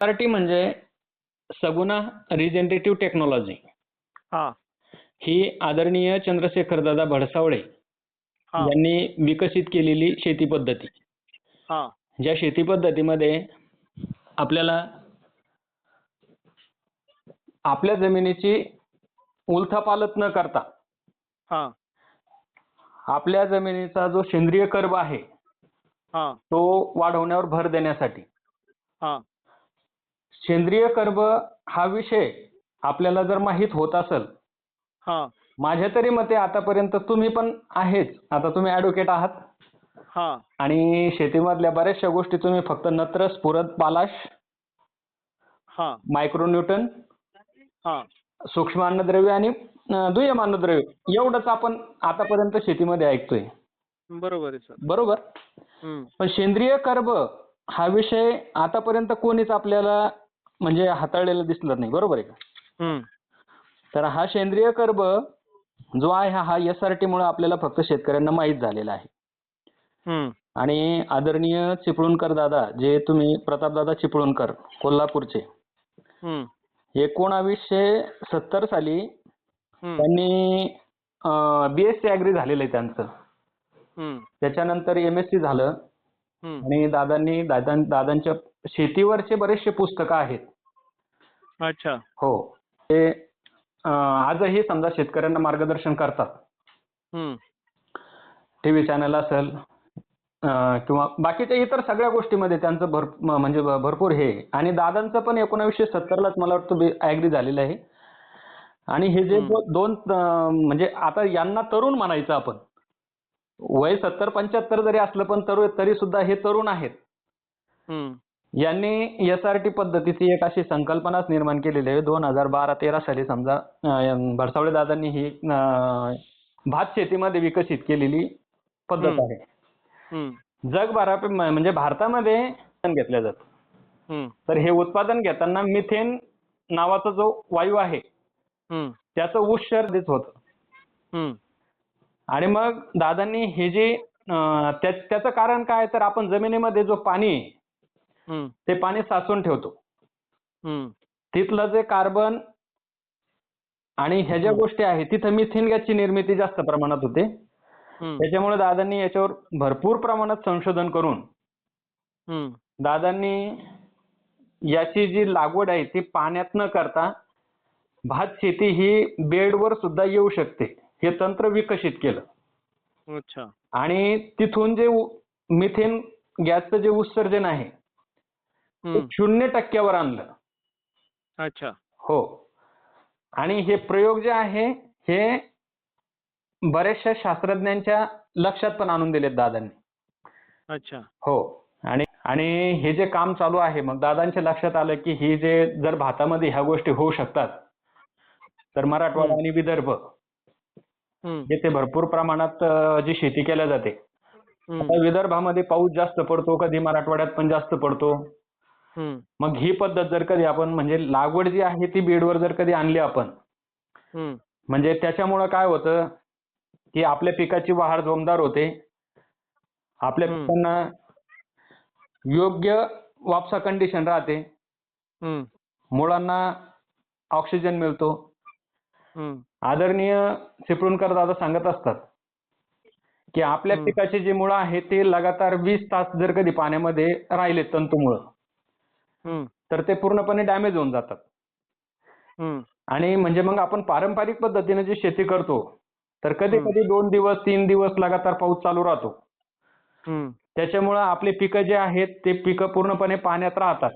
SRT म्हणजे Saguna रिजेनरेटिव्ह technology. हा ही आदरणीय चंद्रशेखरदादा भडसावळे हा यांनी विकसित केलेली शेती पद्धती. हा ज्या शेती पद्धतीमध्ये आपल्याला आपल्या जमिनीची उलथापालथ न करता हा आपल्या जमिनीचा जो सेंद्रिय कर्ब आहे हा तो वाढवण्यावर भर देण्यासाठी हा सेंद्रिय कर्ब हा विषय आपल्याला जर माहीत होत असेल, हा माझ्या तरी मते आतापर्यंत तुम्ही पण आहेच, आता तुम्ही ॲडव्होकेट आहात हा आणि शेतीमधल्या बऱ्याचशा गोष्टी तुम्ही फक्त नत्र, स्फुरद, पालाश, हा मायक्रोन्यूटन, हा सूक्ष्म अन्नद्रव्य आणि दुय्यम अन्नद्रव्य एवढंच आपण आतापर्यंत शेतीमध्ये ऐकतोय. बरोबर आहे सर. बरोबर. हम्म पण सेंद्रिय कर्ब हा विषय आतापर्यंत कोणीच आपल्याला म्हणजे हाताळलेला दिसला नाही. बरोबर आहे का? हम्म तर हा सेंद्रिय कर्ब जो आहे हा SRT मुळे आपल्याला फक्त शेतकऱ्यांना माहीत झालेला आहे. हम्म आणि आदरणीय चिपळूणकर दादा, जे तुम्ही प्रतापदादा चिपळूणकर कोल्हापूरचे, हम्म 1970 साली हम्म त्यांनी BSc ॲग्री झालेलं आहे त्यांचं. हम्म त्याच्यानंतर MSc झालं हम्म आणि दादांच्या शेतीवरचे बरेचसे पुस्तकं आहेत. अच्छा. हो. ते आजही समजा शेतकऱ्यांना मार्गदर्शन करतात. हम्म टीव्ही चॅनल असेल किंवा बाकीच्या इतर सगळ्या गोष्टीमध्ये त्यांचं म्हणजे भरपूर हे आहे. आणि दादांचं पण 1970लाच मला वाटतं ॲग्री झालेलं आहे. आणि हे जे दोन म्हणजे आता यांना तरुण म्हणायचं आपण, वय 70-75 जरी असलं पण तरी सुद्धा हे तरुण आहेत. हम्म यांनी SRT पद्धतीची एक अशी संकल्पनाच निर्माण केलेली आहे. 2012-13 साली समजा भडसावळे दादांनी ही भात शेतीमध्ये विकसित केलेली पद्धत आहे. हम्म जगभरात म्हणजे भारतामध्ये उत्पादन घेतलं जातं. हम्म तर हे उत्पादन घेताना मिथेन नावाचा जो वायू आहे हम्म त्याचं उत्सर्जन होतं. हम्म आणि मग दादांनी हे जे त्याचं कारण काय, तर आपण जमिनीमध्ये जो पाणी आहे हम्म ते पाणी साचवून ठेवतो. हम्म तिथलं जे कार्बन आणि ह्या ज्या गोष्टी आहेत तिथं मिथेन गॅसची निर्मिती जास्त प्रमाणात होते. त्याच्यामुळे दादांनी याच्यावर भरपूर प्रमाणात संशोधन करून दादांनी याची जी लागवड आहे ती पाण्यात न करता भात शेती ही बेडवर सुद्धा येऊ शकते हे तंत्र विकसित केलं. अच्छा. आणि तिथून जे मिथेन गॅसचं जे उत्सर्जन आहे ते 0% आणलं. अच्छा. हो. आणि हे प्रयोग जे आहे हे बऱ्याचशा शास्त्रज्ञांच्या लक्षात पण आणून दिलेत दादांनी. अच्छा. हो. आणि हे जे काम चालू आहे, मग दादांच्या लक्षात आलं की ही जे जर भातामध्ये ह्या गोष्टी होऊ शकतात तर मराठवाडा आणि विदर्भ येथे भरपूर प्रमाणात जी शेती केल्या जाते. आता विदर्भामध्ये पाऊस जास्त पडतो, कधी मराठवाड्यात पण जास्त पडतो. मग ही पद्धत जर कधी आपण म्हणजे लागवड जी आहे ती बेडवर जर कधी आणली आपण, म्हणजे त्याच्यामुळं काय होतं की आपल्या पिकाची वाढ जोमदार होते. आपल्या पिकांना योग्य वापसा कंडिशन राहते. मुळांना ऑक्सिजन मिळतो. आदरणीय चिपळूणकर दादा सांगत असतात की आपल्या पिकाची जी मुळं आहेत ते लगातार 20 तास जर कधी पाण्यामध्ये राहिले तंतुमुळं तर ते पूर्णपणे डॅमेज होऊन जातात. आणि म्हणजे मग आपण पारंपरिक पद्धतीने जी शेती करतो तर कधी कधी 2 दिवस 3 दिवस लगातार पाऊस चालू राहतो. त्याच्यामुळं आपली पिकं जे आहेत ते पिकं पूर्णपणे पाण्यात राहतात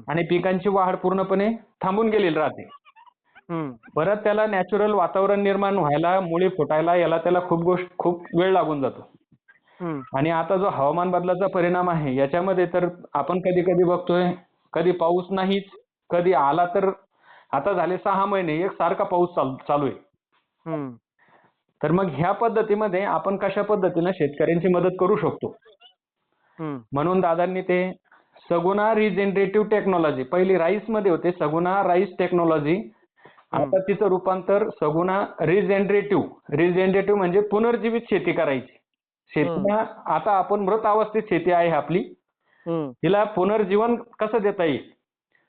आणि पिकांची वाढ पूर्णपणे थांबून गेलेली राहते. परत त्याला नॅचरल वातावरण निर्माण व्हायला, मुळी फुटायला याला त्याला खूप वेळ लागून जातो. आणि आता जो हवामान बदलाचा परिणाम आहे याच्यामध्ये तर आपण कधी कधी बघतोय कधी पाऊस नाहीच, कधी आला तर आता झाले 6 महिने एकसारखा पाऊस चालू आहे. तर मग ह्या पद्धतीमध्ये आपण कशा पद्धतीने शेतकऱ्यांची मदत करू शकतो, म्हणून दादांनी ते सगुणा रिजेनरेटिव्ह टेक्नॉलॉजी, पहिली राईस मध्ये होते सगुणा राईस टेक्नॉलॉजी, आता तिचं रूपांतर सगुणा रिजेनरेटिव्ह म्हणजे पुनर्जीवित शेती करायची. शेतीला आता आपण मृत अवस्थेत शेती आहे आपली हम्म. तिला पुनर्जीवन कसं देता येईल,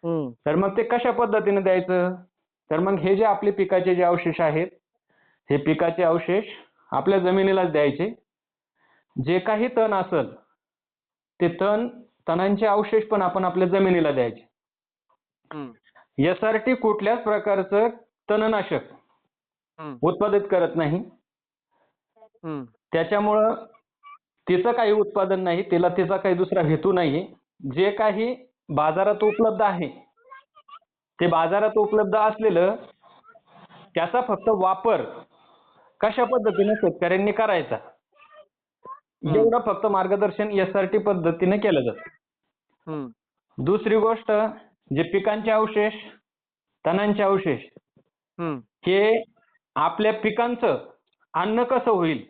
हम्म. तर मग ते कशा पद्धतीने द्यायचं, तर मग हे जे आपले पिकाचे जे अवशेष आहेत, हे पिकाचे अवशेष आपल्या जमिनीलाच द्यायचे. जे काही तण असेल ते तणांचे अवशेष पण आपण आपल्या जमिनीला द्यायचे. हम्म. SRT कुठल्याच प्रकारचं तणनाशक हम्म. उत्पादित करत नाही. हम्म. त्याच्यामुळं तिचं काही उत्पादन नाही, तिला तिचा काही दुसरा हेतू नाही. जे काही बाजारात उपलब्ध आहे ते बाजारात उपलब्ध असलेलं त्याचा फक्त वापर कशा पद्धतीने शेतकऱ्यांनी करायचा, एवढं फक्त मार्गदर्शन SRT पद्धतीने केलं जातं. हम्म. दुसरी गोष्ट, जे पिकांचे अवशेष, तणांचे अवशेष, हम्म. हे आपल्या पिकांचं अन्न कसं होईल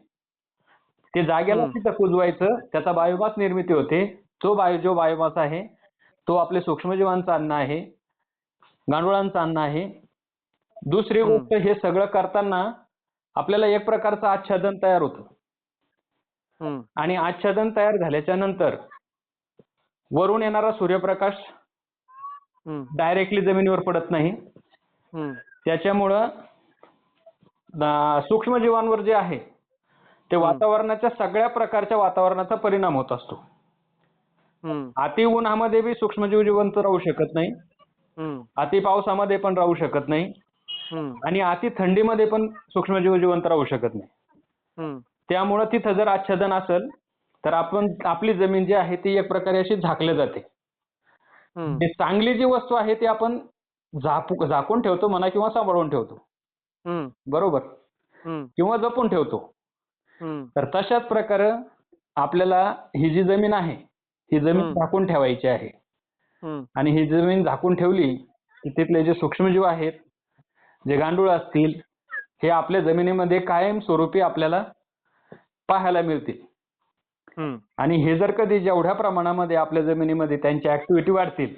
ते जागेला तिथं कुजवायचं, त्याचा बायोमास निर्मिती होते. जो बायोमास आहे तो आपले सूक्ष्मजीवांचं अन्न आहे, गांडुळांचं अन्न आहे. दुसरी गोष्ट, हे सगळं करताना आपल्याला एक प्रकारचं आच्छादन तयार होतं. हम्म. आणि आच्छादन तयार झाल्याच्या नंतर वरून येणारा सूर्यप्रकाश डायरेक्टली जमिनीवर पडत नाही. त्याच्यामुळं सूक्ष्मजीवांवर जे आहे ते वातावरणाच्या सगळ्या प्रकारच्या वातावरणाचा परिणाम होत असतो. अति उन्हामध्ये बी सूक्ष्मजीव जिवंत राहू शकत नाही, अति पावसामध्ये पण राहू शकत नाही, आणि अति थंडीमध्ये पण सूक्ष्मजीव जिवंत राहू शकत नाही. त्यामुळं तिथं जर आच्छादन असेल तर आपली जमीन जी आहे ती एक प्रकारे अशी झाकली जाते. चांगली जी वस्तू आहे ती आपण झाकून ठेवतो म्हणा, किंवा सांभाळून ठेवतो, बरोबर, किंवा जपून ठेवतो. तर तशाच प्रकारे आपल्याला ही जी जमीन आहे ही जमीन झाकून ठेवायची आहे. आणि ही जमीन झाकून ठेवली की तिथले जे सूक्ष्मजीव आहेत, जे गांडूळ असतील, हे आपल्या जमिनीमध्ये कायमस्वरूपी आपल्याला पाहायला मिळतील. आणि हे जर कधी जेवढ्या प्रमाणामध्ये आपल्या जमिनीमध्ये त्यांची ऍक्टिव्हिटी वाढतील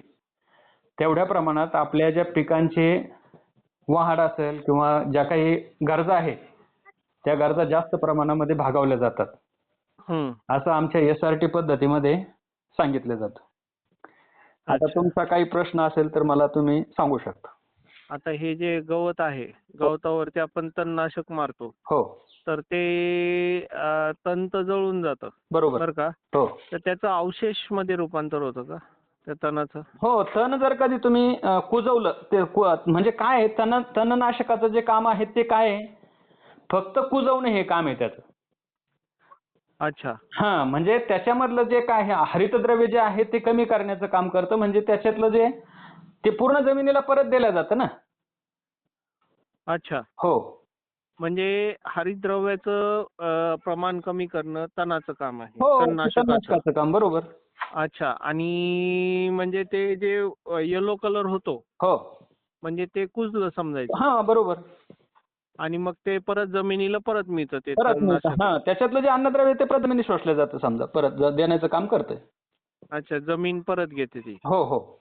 तेवढ्या प्रमाणात आपल्या ज्या पिकांचे वाढ असेल किंवा ज्या काही गरजा आहेत त्या गरजा जास्त प्रमाणामध्ये भागवल्या जातात, असं आमच्या SRT पद्धतीमध्ये सांगितलं जातं. आता तुमचा काही प्रश्न असेल तर मला तुम्ही सांगू शकता. आता हे जे गवत आहे, गवतावरती आपण तणनाशक मारतो, हो, तर ते तण तर जळून जातं, बरोबर, बरं का? हो, तर त्याचं अवशेष मध्ये रूपांतर होतं का त्या तणाचं? हो. तण जर कधी तुम्ही कुजवलं, ते म्हणजे काय आहे, तणनाशकाचं जे काम आहे ते काय आहे, फक्त कुजवणे हे काम आहे त्याचं. अच्छा. हा, म्हणजे त्याच्यामधलं जे काय हरितद्रव्य जे आहे ते कमी करण्याचं काम करतं. म्हणजे त्याच्यातलं जे ते पूर्ण जमिनीला परत दिलं जातं ना. अच्छा. हो, म्हणजे हरितद्रव्याचं प्रमाण कमी करणं तणाचं काम आहे, हो, तणनाशकाचं. काम, बरोबर. अच्छा. आणि म्हणजे ते जे येलो कलर होतो, हो, म्हणजे ते कुजलं समजायचं. हा, बरोबर. आणि मग ते परत जमिनीला परत मिळतं ते परत मिळतं. तणनाशक. हा, त्याच्यातलं जे अन्नद्रव्य ते प्रथमेने शोषलं जातं, समजा परत देण्याचं काम करतंय. अच्छा, जमीन परत घेते ती. हो, हो,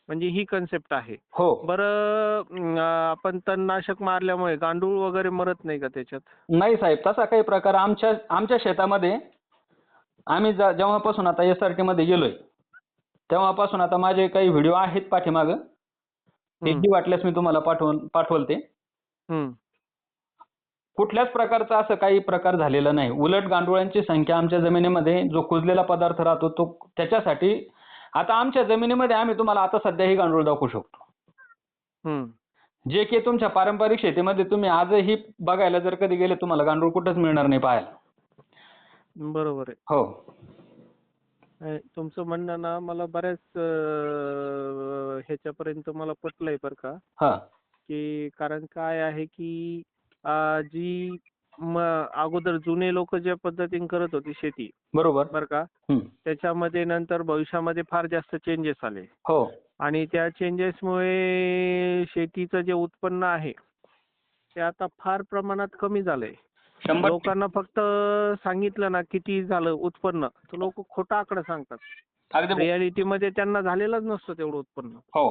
म्हणजे ही कन्सेप्ट आहे. हो. बरं, आपण तणनाशक मारल्यामुळे गांडूळ वगैरे मरत नाही का त्याच्यात? नाही साहेब, तसा काही प्रकार आमच्या शेतामध्ये आम्ही जेव्हापासून आता SRT मध्ये गेलोय तेव्हापासून आता माझे काही व्हिडिओ आहेत पाठीमागं, ते वाटल्यास मी तुम्हाला पाठवल ते. कुठल्याच प्रकारचा असं काही प्रकार झालेला नाही. उलट गांडुळांची संख्या आमच्या जमिनीमध्ये जो कुजलेला पदार्थ राहतो तो त्याच्यासाठी आता आमच्या जमिनीमध्ये आम्ही तुम्हाला आता सध्याही गांडूळ दाखवू शकतो. जे की तुमच्या पारंपरिक शेतीमध्ये तुम्ही आजही बघायला जर कधी गेले तुम्हाला गांडूळ कुठंच मिळणार नाही पाहायला. बरोबर आहे. हो, तुमचं म्हणणं ना मला बऱ्याच ह्याच्यापर्यंत मला पटलंय बरं का. हा, की कारण काय आहे की जी अगोदर जुने लोक ज्या पद्धतीने करत होती शेती, बरोबर, बरं का, त्याच्यामध्ये नंतर भविष्यामध्ये फार जास्त चेंजेस आले. हो, आणि त्या चेंजेसमुळे शेतीचं जे उत्पन्न आहे ते आता फार प्रमाणात कमी झालंय. लोकांना फक्त सांगितलं ना किती झालं उत्पन्न तर लोक खोटा आकडा सांगतात. रियालिटी मध्ये त्यांना झालेलंच नसतं तेवढं उत्पन्न. हो,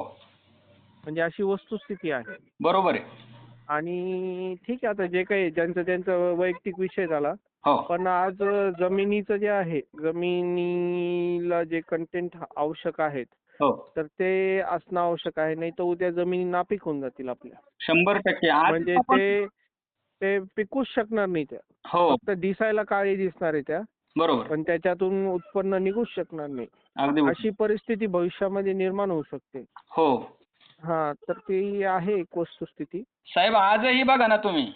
म्हणजे अशी वस्तुस्थिती आहे. बरोबर आहे. आणि ठीक आहे, आता जे काही ज्यांचा वैयक्तिक विषय झाला. हो. पण आज जमिनीचं जे आहे, जमिनीला जे कंटेंट आवश्यक आहेत, हो. तर ते असणं आवश्यक आहे. नाही तर उद्या जमिनी नापीक होऊन जातील आपल्या. 100% आज म्हणजे आपण ते ते पिकूच शकणार नाही त्या. हो. फक्त दिसायला काळी दिसणार आहे त्या, बरोबर. पण त्याच्यातून उत्पन्न निघूच शकणार नाही. अगदी बरोबर. अशी परिस्थिती भविष्यामध्ये निर्माण होऊ शकते. हो. हां, तर ती आहे एक वस्तुस्थिती. साहेब आजही बघा ना तुम्ही,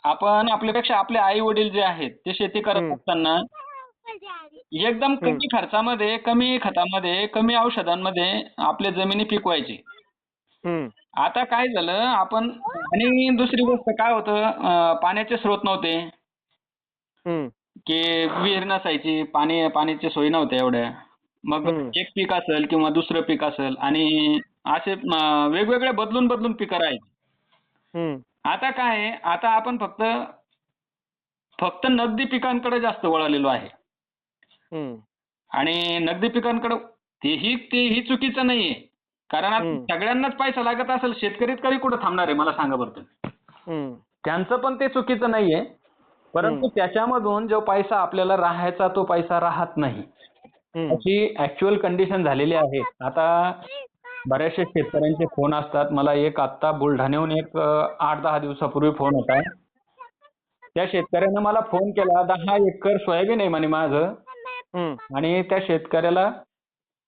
आपण आपल्यापेक्षा आपले आई वडील जे आहेत ते शेती करत हं, असताना एकदम हं, कमी खर्चामध्ये, कमी खतामध्ये, कमी औषधांमध्ये आपल्या जमिनी पिकवायचे. हं, आता काय झालं आपण आणि दुसरी गोष्ट काय होतं पाण्याचे स्रोत नव्हते, हं, की विहीर नसायची, पाण्याची सोयी नव्हत्या एवढ्या. मग हं, एक पीक असेल किंवा दुसरं पीक असेल आणि असे वेगवेगळे बदलून बदलून पिकं राहायची. हं, आता काय आहे, आता आपण फक्त फक्त नगदी पिकांकडे जास्त वळालेलो आहे. हं, आणि नगदी पिकांकडे तेही चुकीचं नाहीये. कारण आता हं, सगळ्यांनाच पैसा लागत असेल, शेतकरी तरी कुठं थांबणार आहे मला सांगा बरं तुम्ही. हं, त्यांचं पण ते चुकीचं नाहीये. हं, परंतु त्याच्यामधून जो पैसा आपल्याला राहायचा तो पैसा राहत नाही. हं, अशी ॲक्च्युअल कंडिशन झालेली आहे. आता बऱ्याचशा शेतकऱ्यांचे फोन असतात. मला एक आत्ता बुलढाण्याहून एक 8-10 दिवसापूर्वी फोन होता. त्या शेतकऱ्यानं मला फोन केला, 10 एकर सोयाबीन आहे म्हणे माझं हं, आणि त्या शेतकऱ्याला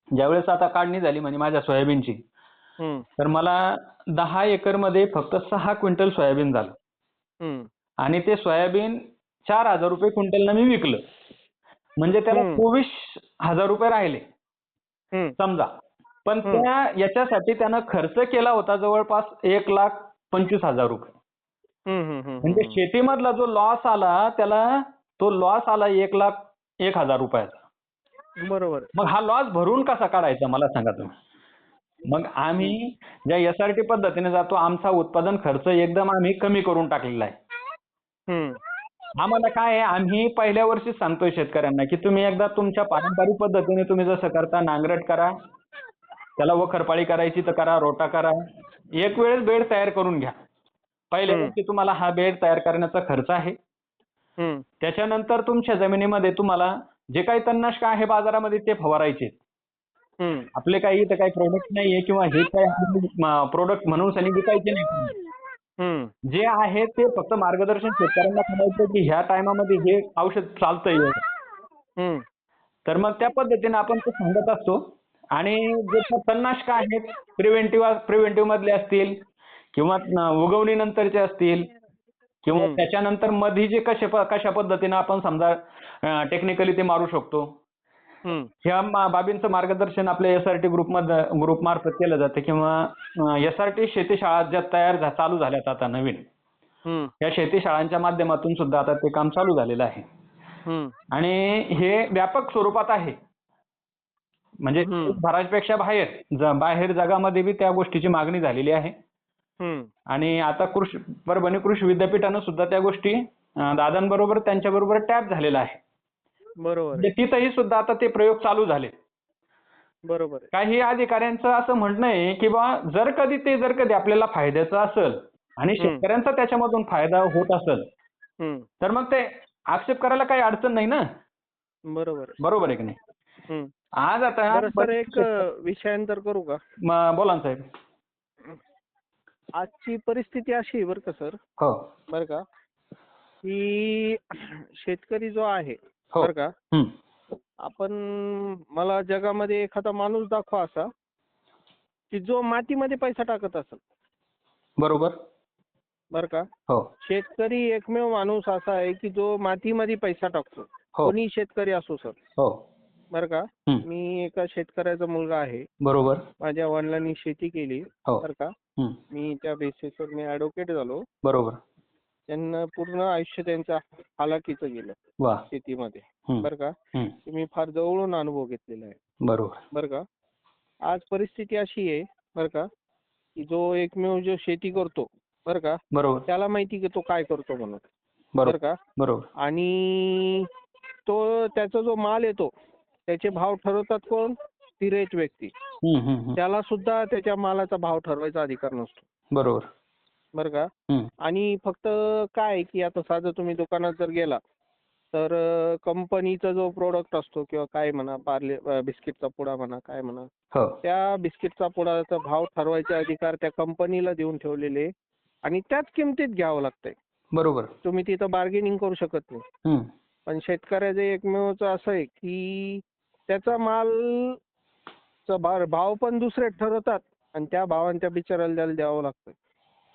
ज्यावेळेस आता काढणी झाली म्हणे माझ्या सोयाबीनची, हं, तर मला 10 एकरमध्ये फक्त 6 क्विंटल सोयाबीन झालं हं, आणि ते सोयाबीन ₹4,000 क्विंटलनं मी विकलं. म्हणजे त्याला हं, ₹24,000 राहिले हं, समजा. पण हं, याच्यासाठी त्यानं खर्च केला होता जवळपास ₹1,25,000. हं, हं, हं, म्हणजे हं. शेतीमधला जो लॉस आला त्याला तो लॉस आला ₹1,01,000. बरोबर. मग हा लॉस भरून कसा काढायचा मला सांगा तुम्ही? मग हं, आम्ही ज्या एस-आर-टी पद्धतीने जातो आमचा उत्पादन खर्च एकदम आम्ही कमी करून टाकलेला आहे. हं, आम्हाला काय आहे आम्ही पहिल्या वर्षीच सांगतोय शेतकऱ्यांना की तुम्ही एकदा तुमच्या पारंपरिक पद्धतीने तुम्ही जसं करता नांगरट करा, त्याला वखरपाळी करायची तर करा, रोटा करा. एक वेळेस बेड तयार करून घ्या. पहिल्या हं, वर्षी तुम्हाला हा बेड तयार करण्याचा खर्च आहे. हं, त्याच्यानंतर तुमच्या जमिनीमध्ये तुम्हाला जे काही तणनाशक आहे बाजारामध्ये ते फवारायचे. हं, आपले काही इथं काही प्रॉडक्ट नाहीये किंवा हे काही प्रॉडक्ट म्हणून सनी विकायचे नाही. हं, जे आहे ते फक्त मार्गदर्शन शेतकऱ्यांना करायचं की ह्या टायमामध्ये हे औषध चालतंय. हं, तर मग त्या पद्धतीने आपण ते सांगत असतो आणि जे तणनाशक आहेत प्रिव्हेंटिव्ह मधले असतील किंवा उगवणीनंतरचे असतील किंवा हं, त्याच्यानंतर मध्ये जे कशा पद्धतीने आपण समजा टेक्निकली ते मारू शकतो. हं, ह्या बाबींचं मार्गदर्शन आपल्या एस-आर-टी ग्रुपमार्फत केलं जातं किंवा एस-आर-टी शेतीशाळा ज्या चालू झाल्यात आता नवीन. हं, या शेतीशाळांच्या माध्यमातून सुद्धा आता ते काम चालू झालेलं आहे. हं, आणि हे व्यापक स्वरूपात आहे. म्हणजे हं, भरापेक्षा बाहेर जगामध्ये बी त्या गोष्टीची मागणी झालेली आहे. हं. आणि आता परभणी कृषी विद्यापीठानं सुद्धा त्या गोष्टी दादांबरोबर त्यांच्याबरोबर टॅप झालेला आहे. बरोबर आहे. म्हणजे तिथंही सुद्धा आता ते प्रयोग चालू झाले. बरोबर आहे. काही अधिकाऱ्यांचं असं म्हणणं आहे की बा जर कधी आपल्याला फायद्याचं असेल आणि हं, शेतकऱ्यांचा त्याच्यामधून फायदा होत असेल हं. तर मग ते आक्षेप करायला काही अडचण नाही ना. बरोबर आहे. बरोबर आहे की नाही? हं. आज आता बरं सर एक विषयांतर करू का? बोला ना साहेब. आजची परिस्थिती अशी आहे बरं का सर, हो. बरं का, की शेतकरी जो आहे, हो. बरं का, हं. आपण मला जगामध्ये एखादा माणूस दाखवा असा, की जो मातीमध्ये पैसा टाकत असेल, बरोबर. बरं का. हो. शेतकरी एकमेव माणूस असा आहे की जो मातीमध्ये पैसा टाकतो. हो. कोणी शेतकरी असो सर, हो. बरं का. हं. मी एका शेतकऱ्याचा मुलगा आहे. बरोबर. माझ्या वडिलांनी शेती केली, हो. बरं का. हं. मी त्या बेसिसवर मी ॲडव्होकेट झालो. बरोबर. त्यांना पूर्ण आयुष्य त्यांचं हालाखीचं गेलं वाह! शेतीमध्ये, हं. बरं का. हं. मी फार जवळून अनुभव घेतलेला आहे, बरोबर. बरं का. आज परिस्थिती अशी आहे, बरं का, की जो एकमेव जो शेती करतो, बरं का, बरोबर. त्याला माहिती की तो काय करतो म्हणून, बरं बरोबर. का. बरोबर. आणि तो त्याचा जो माल येतो त्याचे भाव ठरवतात कोण? तिरेच व्यक्ती. हं, हं, हं. त्याला सुद्धा त्याच्या मालाचा भाव ठरवायचा अधिकार नसतो, बरोबर. बरं का. हं. आणि फक्त काय की आता साधं तुम्ही दुकानात जर गेला तर कंपनीचा जो प्रोडक्ट असतो किंवा काय म्हणा, पार्ले बिस्किटचा पुडा म्हणा, काय म्हणा, हो. त्या बिस्किटचा पुडाचा भाव ठरवायचे अधिकार त्या कंपनीला देऊन ठेवलेले आणि त्याच किमतीत घ्यावं लागतंय. बरोबर. तुम्ही तिथं बार्गेनिंग करू शकत नाही. हम्म. पण शेतकऱ्याचं एकमेवच असं आहे की त्याचा मालचा भाव पण दुसरे ठरवतात आणि त्या भावाने त्या बिचाऱ्याला द्यावं लागतं.